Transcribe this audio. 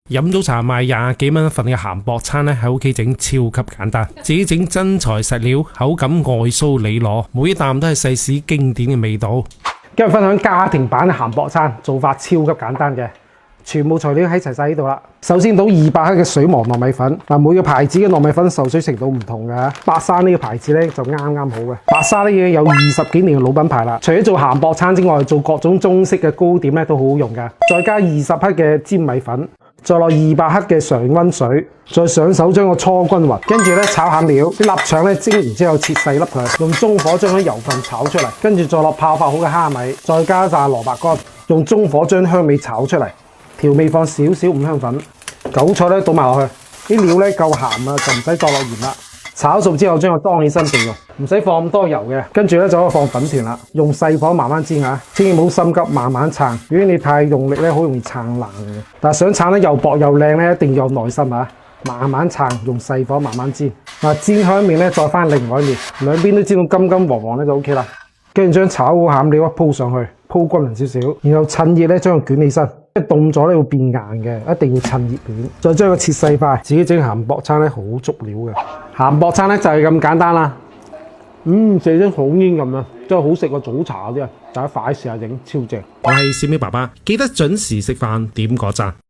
飲早茶賣20幾蚊一份嘅鹹薄餐咧，喺屋企整超級簡單，自己整真材實料，口感外酥里攞，每一啖都係細市經典嘅味道。今日分享家庭版嘅鹹薄餐，做法超級簡單嘅，全部材料喺齊晒呢度啦。首先倒200克嘅水磨糯米粉，每個牌子嘅糯米粉受水程度唔同嘅，白沙呢個牌子咧就啱啱好嘅。白沙呢嘢有20幾年嘅老品牌啦，除咗做鹹薄餐之外，做各種中式嘅糕點咧都好好用㗎。再加20克嘅粘米粉。再落200克嘅常溫水，再上手將個搓均勻，跟住咧炒餡料，啲臘腸咧蒸完之後切細粒佢，用中火將啲油分炒出嚟，跟住再落泡發好嘅蝦米，再加炸蘿蔔乾，用中火將香味炒出嚟，調味放少少五香粉，韭菜咧倒埋落去，啲料咧夠鹹啊，就唔使再落鹽啦。炒熟之後將佢當起身備用，唔使放咁多油嘅。跟住咧就可以放粉團啦，用細火慢慢煎下，千祈唔好心急，慢慢撐。如果你太用力咧，好容易撐爛嘅。但係想撐得又薄又靚咧，一定要有耐心啊！慢慢撐，用細火慢慢煎。煎開一面咧，再翻另外一面，兩邊都煎到金金黃黃咧就 OK 啦。跟住將炒好餡料鋪上去，鋪均勻少少，然後趁熱咧將佢捲起身。凍咗咧會變硬嘅，一定要趁熱捲。再將佢切細塊，自己整鹹薄餐咧好足料嘅。鹹薄餐咧就係咁簡單啦。食得好煙咁啊，真係好食過早茶嗰啲啊！大家快試下整，超正。我係小喵爸爸，記得準時食飯，點個讚。